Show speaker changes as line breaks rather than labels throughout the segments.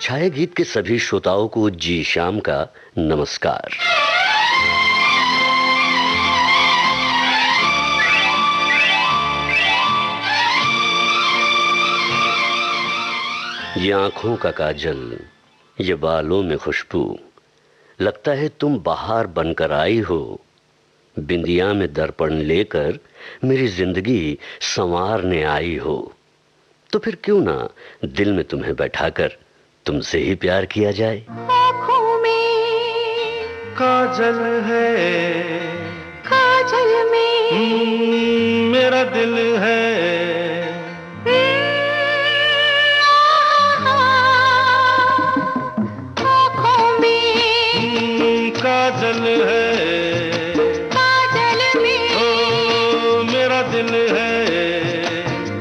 छाया गीत के सभी श्रोताओं को जी शाम का नमस्कार। ये आंखों का काजल, ये बालों में खुशबू, लगता है तुम बाहर बनकर आई हो। बिंदिया में दर्पण लेकर मेरी जिंदगी संवारने आई हो। तो फिर क्यों ना दिल में तुम्हें बैठाकर तुमसे ही प्यार किया जाए।
आँखों में
काजल है,
काजल में
मेरा दिल है।
आँखों में
काजल है,
काजल में
ओ मेरा दिल है।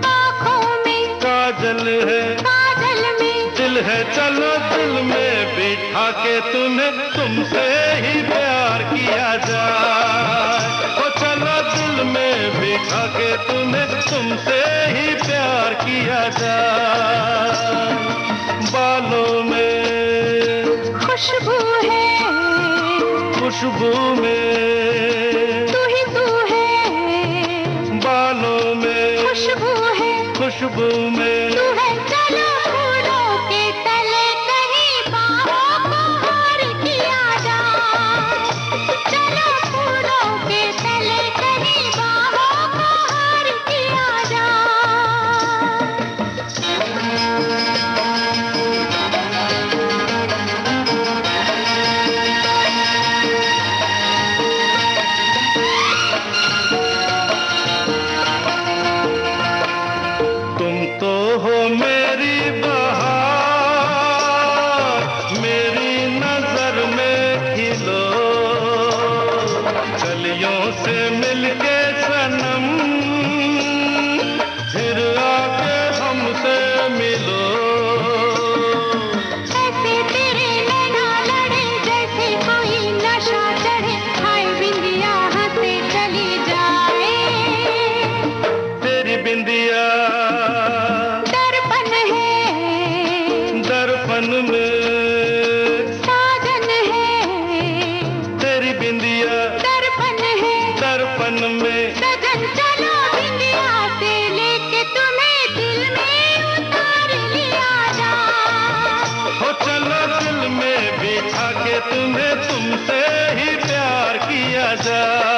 आँखों में
काजल है,
काजल में
दिल है, चलो दिल में बिठा के तुम्हें तुमसे ही प्यार किया जाए। ओ चलो दिल में बिठा के तुम्हें तुमसे ही प्यार किया जाए। बालों में
खुशबू है,
खुशबू में
तू ही तू है।
बालों में
खुशबू है,
खुशबू में
तू है। चलो फूलों के तले कहीं बाहों को हार किया जाए। चलो फूलों के तले कहीं बाहों को हार किया जाए।
तुम तो हो मेरी बहार, मेरी नजर में खिलो। कलियों से मिलके सनम फिर आके हमसे मिलो।
ऐसे तेरे नैना लड़े जैसे कोई नशा चढ़े। हाय बिंदिया हंसे चली जाए।
तेरी बिंदिया
दर्पण है,
दर्पण में
साजन है।
तेरी बिंदिया
दर्पण है,
दर्पण में
सजन। चलो बिंदिया से लेके तुम्हें दिल में उतार लिया जाए।
हो चलो दिल में बिठा के तुम्हें तुमसे ही प्यार किया जाए।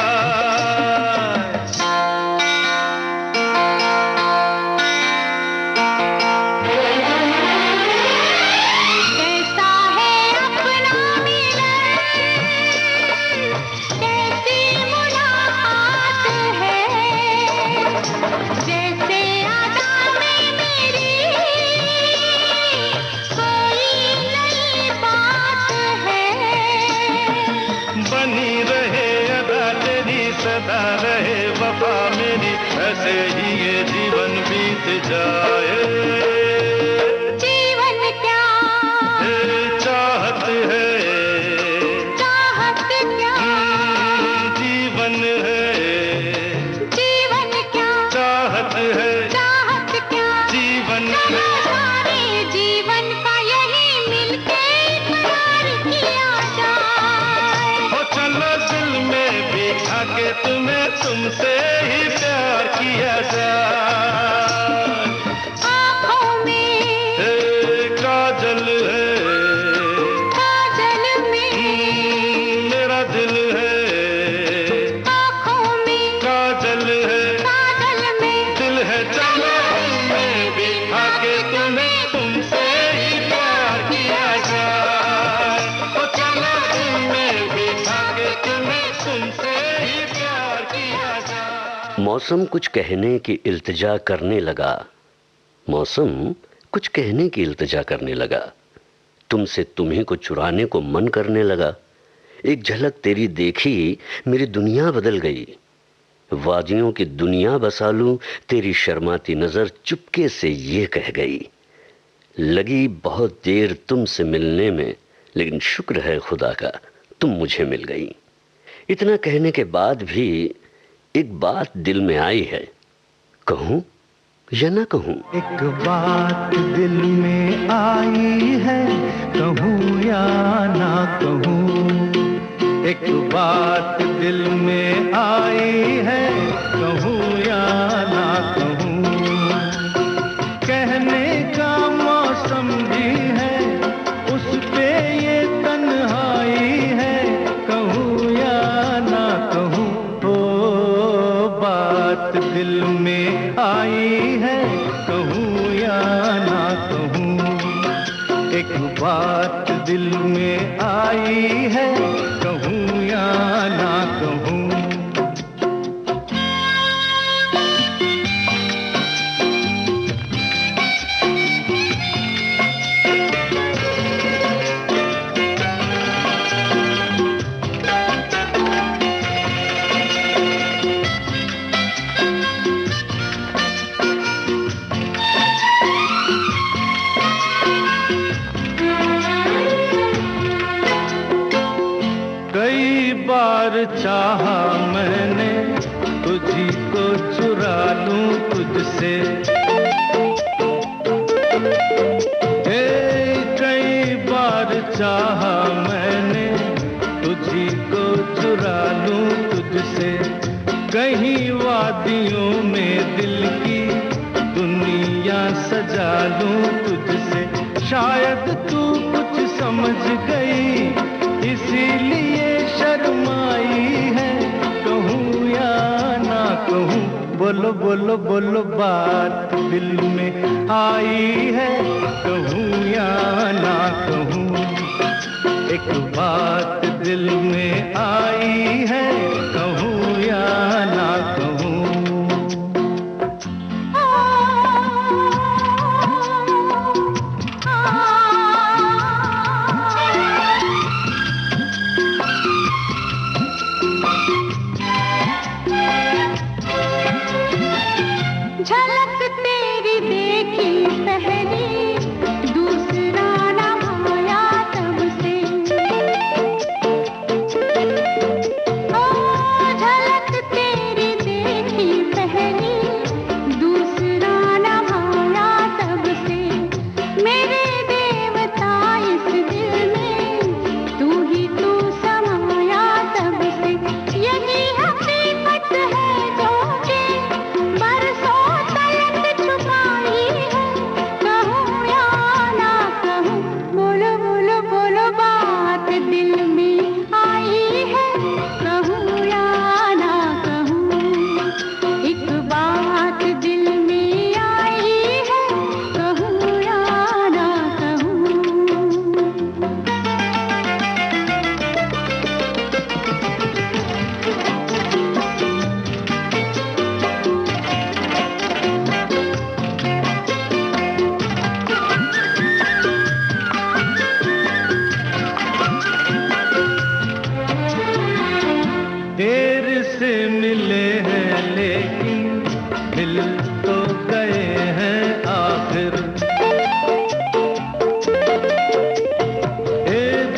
कैसा है अपना मिलन, कैसी मुलाकात है। जैसे आदा में मेरी कोई नई बात है।
बनी रहे अदा तेरी, सदा रहे वफा मेरी, ऐसे ही ये जीवन बीत जाए।
जीवन क्या,
ये चाहत है,
चाहत क्या,
जीवन है,
जीवन क्या,
चाहत है,
चाहत क्या।
जीवन
चलो
है।
सारे जीवन का यही मिलके इकरार किया जाए।
हो चलो दिल में बिठा के तुम्हें तुमसे ही प्यार किया जाए।
आँखों में
हे काजल है,
काजल में
मेरा दिल है।
आँखों में
काजल है,
काजल में
दिल है, चलो दिल में बिठा के तुम्हें तुमसे ही प्यार किया जाए। हो चलो दिल में बिठा के तुम्हें तुमसे ही प्यार किया जाए।
मौसम कुछ कहने की इल्तिजा करने लगा। मौसम कुछ कहने की इल्तिजा करने लगा। तुमसे तुम्ही को चुराने को मन करने लगा। एक झलक तेरी देखी, मेरी दुनिया बदल गई। वादियों की दुनिया बसा लूं, तेरी शर्माती नजर चुपके से ये कह गई। लगी बहुत देर तुमसे मिलने में, लेकिन शुक्र है खुदा का तुम मुझे मिल गई। इतना कहने के बाद भी एक बात दिल में आई है, कहूं या ना कहूं।
एक बात दिल में आई है,
या ना कहूँ, एक बात दिल में आई है, कहूँ या ना कहूँ। कहने का मौसम भी है, उस पे ये तन्हाई है, कहूँ या ना कहूँ। ओ बात दिल में आई है, कहूँ या ना कहूँ। एक बात दिल में आई है, कहूँ या ना कहूँ। चाहा मैंने तुझी को चुरा लूं तुझसे, कई बार चाहा मैंने तुझी को चुरा लूं तुझसे। कहीं वादियों में दिल की दुनिया सजा लूं तुझसे। शायद तू कुछ समझ गई इसीलिए शर्माई है, कहूँ या ना कहूँ। बोलो बोलो बोलो बात दिल में आई है, कहूँ या ना कहूँ। एक बात दिल में आई है, कहूँ या ना कहूँ।
झलक तेरी देखी पहली, दूसरा न आया तब से। ओ झलक तेरी देखी पहली, दूसरा न आया तब से। मेरे देवता इस दिल में तू ही तू समाया तब से। यही हकीकत है जो कि बरसों छुपाई है, कहूँ या ना कहूँ। बोलो बोलो बोलो बात दिल में आई है, कहूँ या ना कहूँ। एक बात दिल में आई है, कहूँ या ना कहूँ।
देर से मिले हैं लेकिन मिल तो गए हैं आखिर।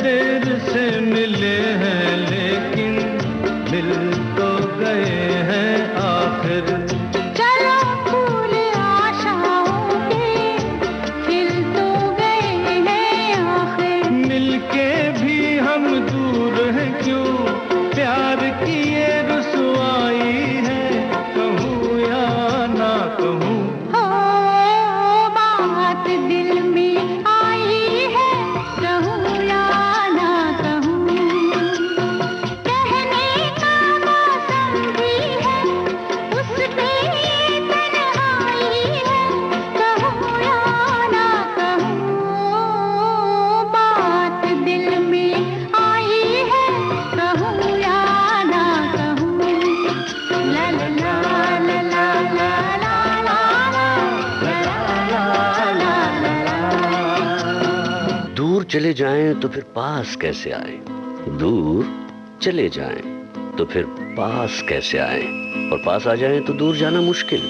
देर से मिले हैं लेकिन मिल तो गए हैं आखिर।
चलो फूल आशाओं के खिल तो गए हैं आखिर।
मिलके भी हम दूर हैं क्यों, प्यार की ये रुसवाई है, कहूँ या ना कहूँ।
हो बात दिल में आई है, कहूँ या ना कहूँ। कहने का मौसम भी है, उस पे ये तन्हाई है, कहूँ या ना कहूँ। बात दिल में आई है, कहूँ या ना कहूँ। ला ला ला ला ला ला ला
दूर चले जाएं तो फिर पास कैसे आए, दूर चले जाएं तो फिर पास कैसे आए, और पास आ जाएं तो दूर जाना मुश्किल।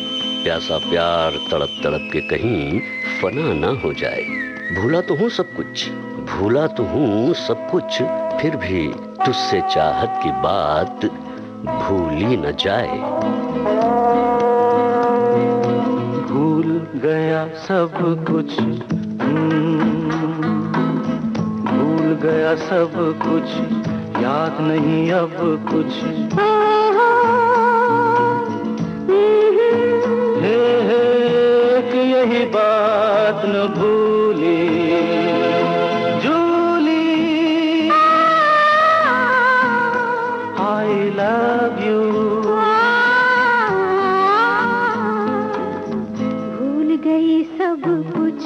प्यासा प्यार तड़प तड़प के कहीं फना ना हो जाए। भूला तो हूँ सब कुछ, भूला तो हूँ सब कुछ, फिर भी तुझसे चाहत की बात भूली न जाए।
भूल गया सब कुछ, भूल गया सब कुछ, याद नहीं अब कुछ। हे कि यही बात न भूली जूली, आई लव यू।
भूल गई सब कुछ,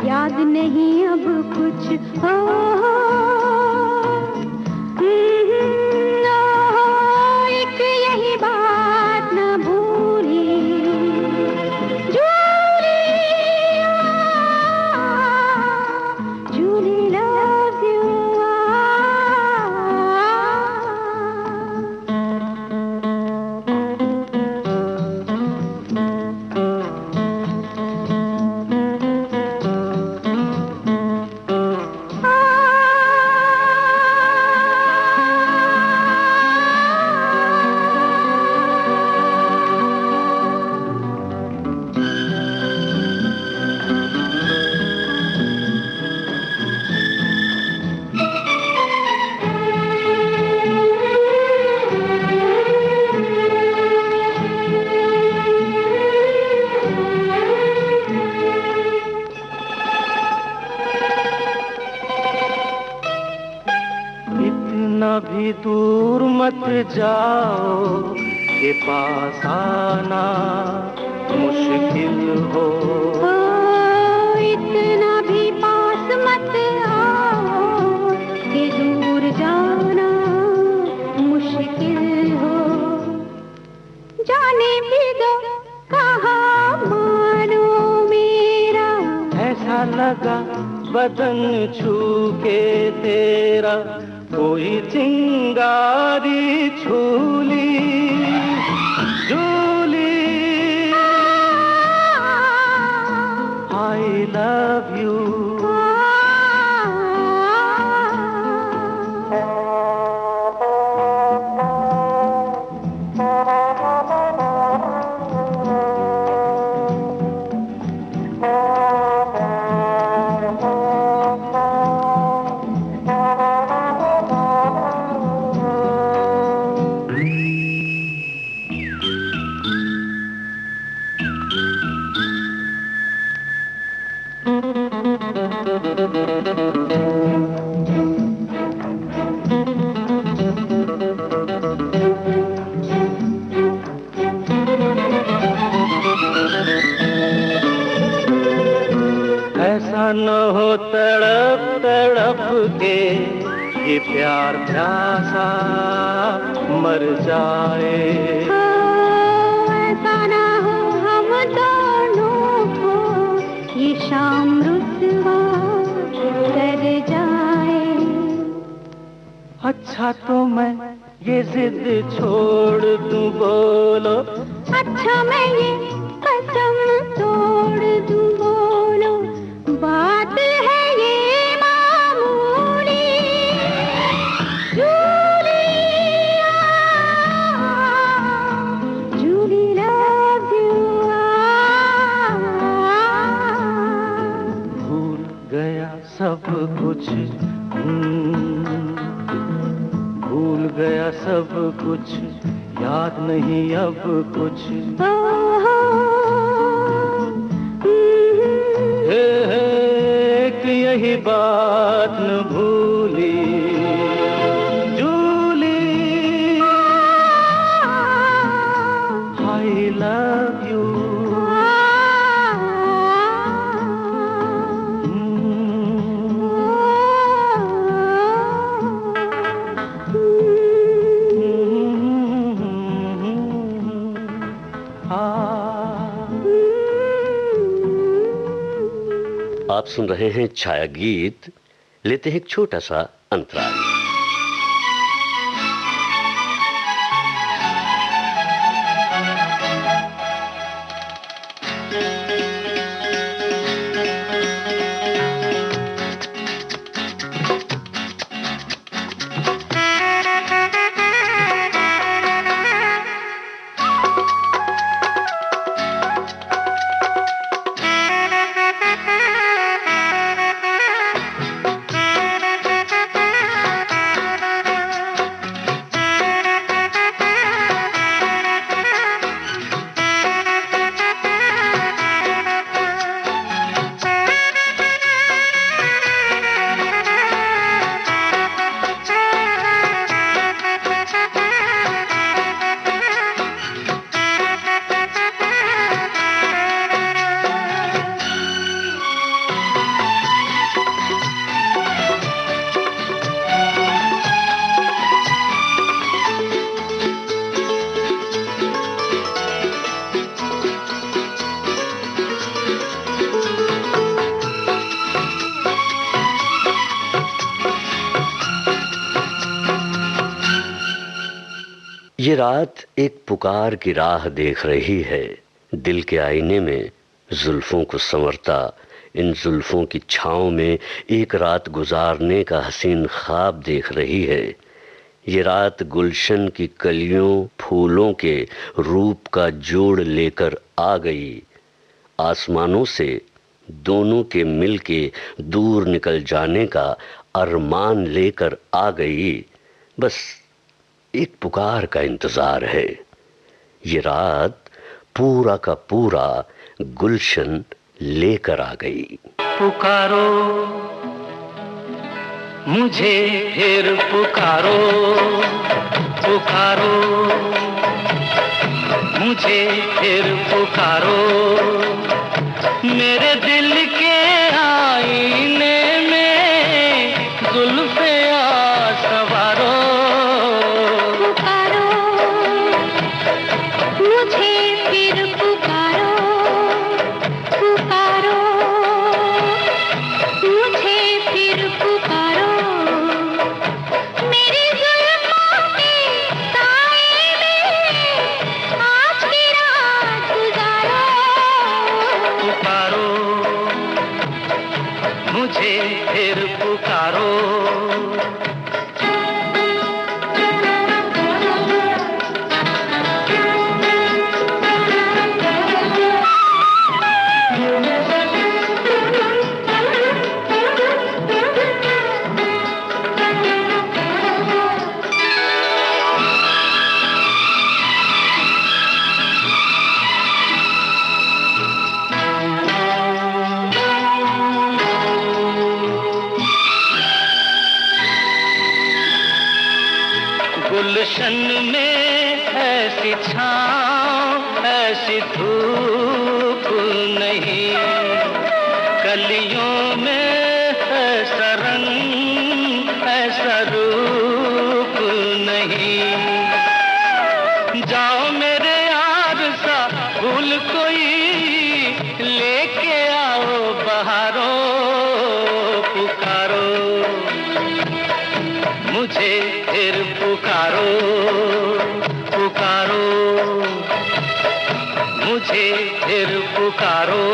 याद नहीं अब कुछ। एक यही बात न भूली जूली, जूली लव यू।
इतना भी दूर मत जाओ के पास आना मुश्किल हो।
इतना भी पास मत आओ कि दूर जाना मुश्किल हो। जाने भी दो कहाँ मानो मेरा,
ऐसा लगा बदन छू के तेरा, कोई चिंगारी छूली जूली, आई लव यू। ऐसा न हो तड़प तड़प के ये प्यार प्यासा मर जाए।
ऐसा ना हो हम दोनों को ये शाम रुसवा कर जाए।
अच्छा तो मैं ये जिद छोड़ दूं, बोलो।
अच्छा मैं ये कसम तोड़ दूं, बोलो। बात है ये मामूली जूली, जूली लव यू।
भूल गया सब कुछ, भूल गया सब कुछ, याद नहीं अब कुछ। हे कि यही बात न भूली जूली, आई लव यू।
आप सुन रहे हैं छाया गीत। लेते हैं एक छोटा सा अंतराल। ये रात एक पुकार की राह देख रही है, दिल के आईने में जुल्फों को संवरता, इन जुल्फों की छाँव में एक रात गुजारने का हसीन ख्वाब देख रही है। ये रात गुलशन की कलियों फूलों के रूप का जोड़ लेकर आ गई, आसमानों से दोनों के मिलके दूर निकल जाने का अरमान लेकर आ गई। बस एक पुकार का इंतजार है। ये रात पूरा का पूरा गुलशन लेकर आ गई।
पुकारो मुझे फिर पुकारो, पुकारो मुझे फिर पुकारो, मेरे दिल के आईने में जुल्फे आ सवारो।
पुकारो मुझे फिर पुकारो, पुकारो मुझे फिर पुकारो, मेरी जुल्फों के साए में आज की रात गुजारो।
पुकारो मुझे फिर पुकारो। गुलशन में ऐसी छाँव ऐसी धूप नहीं, कलियों में ऐसा रंग ऐसा रूप नहीं। जाओ मेरे यार सा फूल कोई लेके आओ बहारो। पुकारो मुझे फिर पुकारो, पुकारो मुझे फिर पुकारो।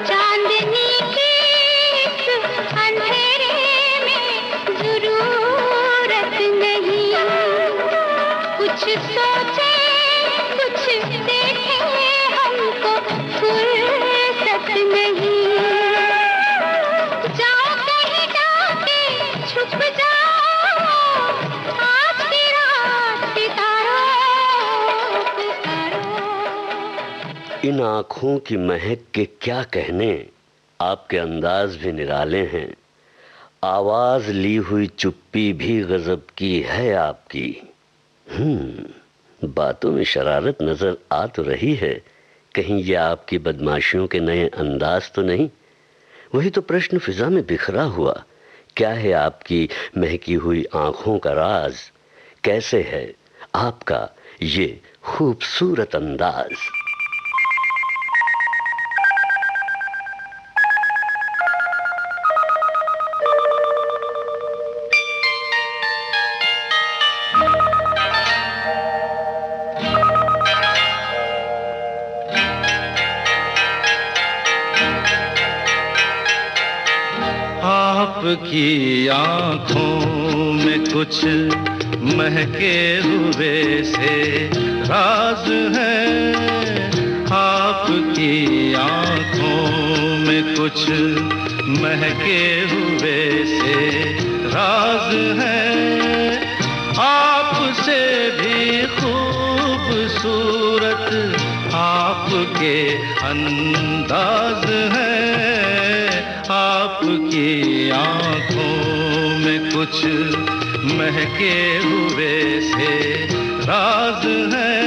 चांदनी के इस अंधेरे में जरूरत नहीं, कुछ सोचे कुछ देखे हमको फुर्सत नहीं। जाओ कहीं जाके छुप जाओ, आज की रात बितारो, पुकारो।
इन आँखों की महक के क्या कहने, आपके अंदाज भी निराले हैं, आवाज ली हुई चुप्पी भी गजब की है आपकी। बातों में शरारत नजर आ तो रही है, कहीं ये आपकी बदमाशियों के नए अंदाज तो नहीं? वही तो प्रश्न फिजा में बिखरा हुआ, क्या है आपकी महकी हुई आंखों का राज? कैसे है आपका ये खूबसूरत अंदाज?
आपकी आंखों में कुछ महके हुए से राज है, आपकी आंखों में कुछ महके हुए से राज है। आपसे भी खूबसूरत आपके अंदाज है, आपकी आंखों में कुछ महके हुए से राज है।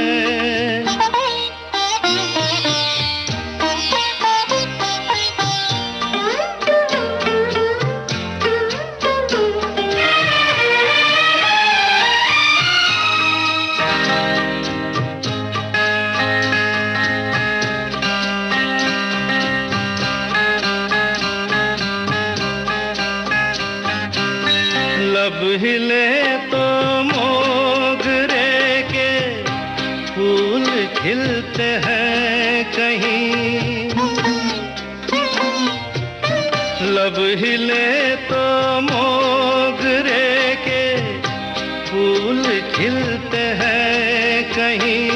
फूल खिलते हैं कहीं, लब हिले तो मोगरे के फूल खिलते हैं कहीं।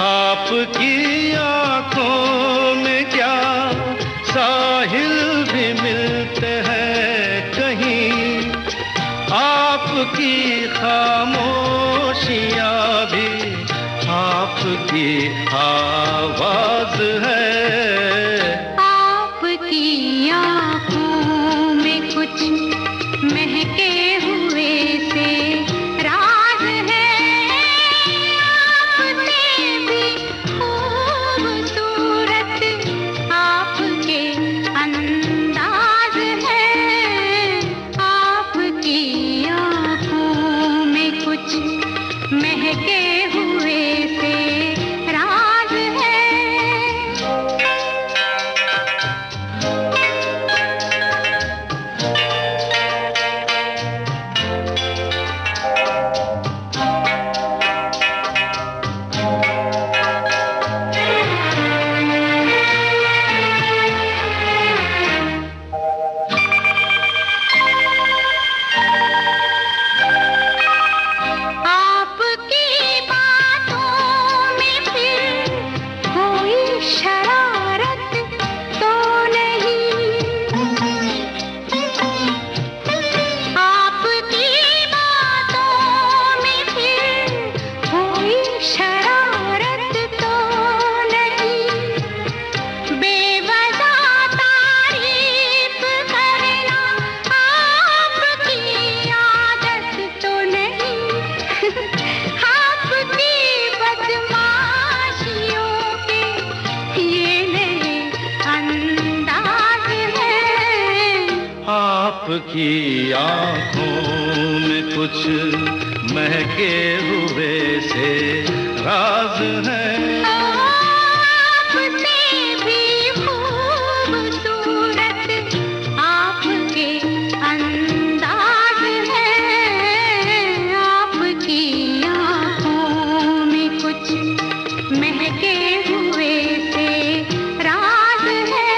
आपकी आंखों में क्या साहिल भी मिलते हैं कहीं, आपकी खामोशियाँ भी आपकी आवाज है।
आपकी आँखों में कुछ महके हुए से राज है, आपसे भी खूबसूरत आपके अंदाज है। आपकी आँखों में कुछ महके हुए से राज है। आपकी बातों में फिर कोई शरारत तो नहीं, आपकी बातों में फिर कोई शरारत तो नहीं। बेवजह तारीफ करना आपकी आदत तो नहीं, आपकी बदमाशियों के ये नए अंदाज हैं।
आपकी आंखों में कुछ महके हुए से राज है।
आपसे भी खूबसूरत आपके अंदाज है। आपकी आँखों में कुछ महके हुए से राज है।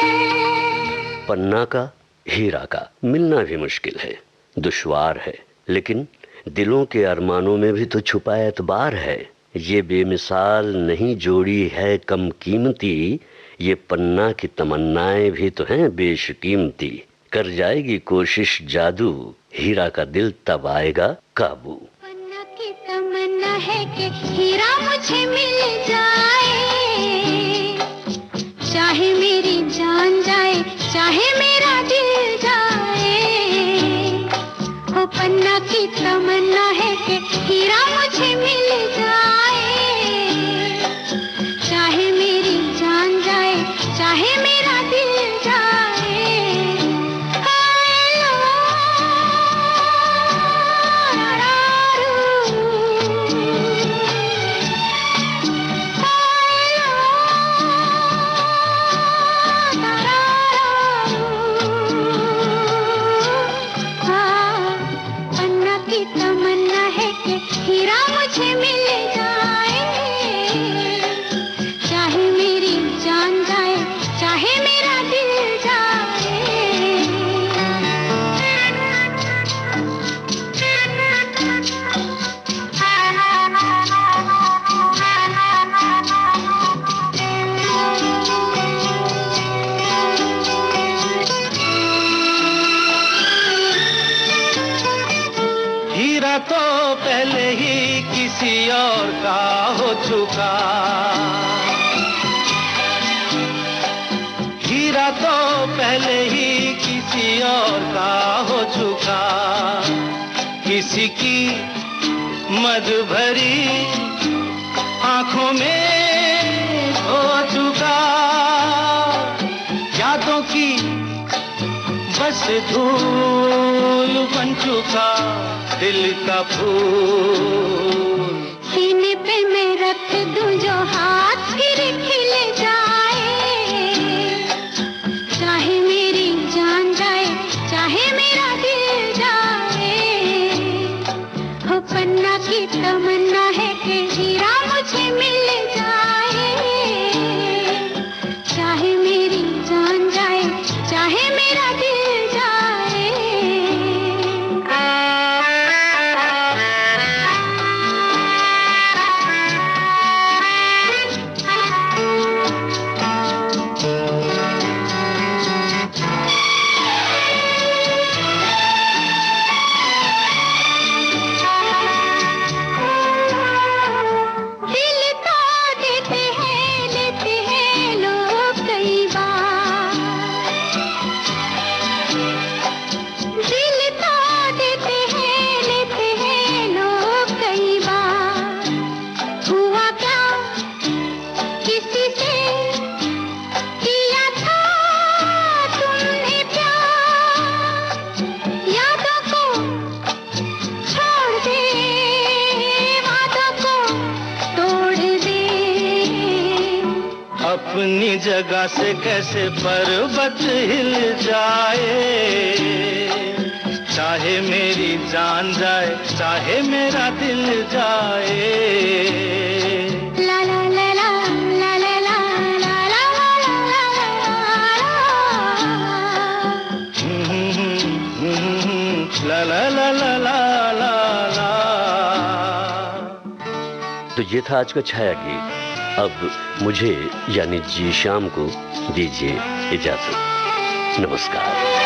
पन्ना का हीरा का मिलना भी मुश्किल है, दुश्वार है, लेकिन दिलों के अरमानों में भी तो छुपा एतबार है। ये बेमिसाल नहीं जोड़ी है कम कीमती, ये पन्ना की तमन्नाएं भी तो हैं बेशकीमती। कर जाएगी कोशिश जादू, हीरा का दिल तब आएगा काबू।
पन्ना की तमन्ना है कि हीरा मुझे मिल जाए, चाहे मेरी जान जाए चाहे मेरा दिल जाए। ओ पन्ना की तमन्ना है कि हीरा मुझे मिल जाए, चाहे मेरी जान जाए चाहे मेरा दिल जाए। पन्ना की तमन्ना है कि हीरा मुझे मिल जाए, चाहे मेरी जान जाए चाहे मेरा दिल जाए।
हीरा तो पहले ही किसी और का हो चुका, हीरा तो पहले ही किसी और का हो चुका। किसी की मद भरी आंखों में हो चुका, यादों की बस धूल बन चुका दिल का फूल।
सीने पे मैं रख दूं जो हाथ फिर खिल जाए, चाहे मेरी जान जाए चाहे मेरा दिल जाए। हो पन्ना की तमन्ना है कि हीरा मुझे
अपनी जगह से कैसे पर्वत हिल जाए, चाहे मेरी जान जाए चाहे मेरा दिल जाए।
ला ला ला ला ला ला ला ला ला ला
ला ला ला ला ला।
तो ये था आज का छाया गीत। अब मुझे यानी जी शाम को दीजिए इजाजत। नमस्कार।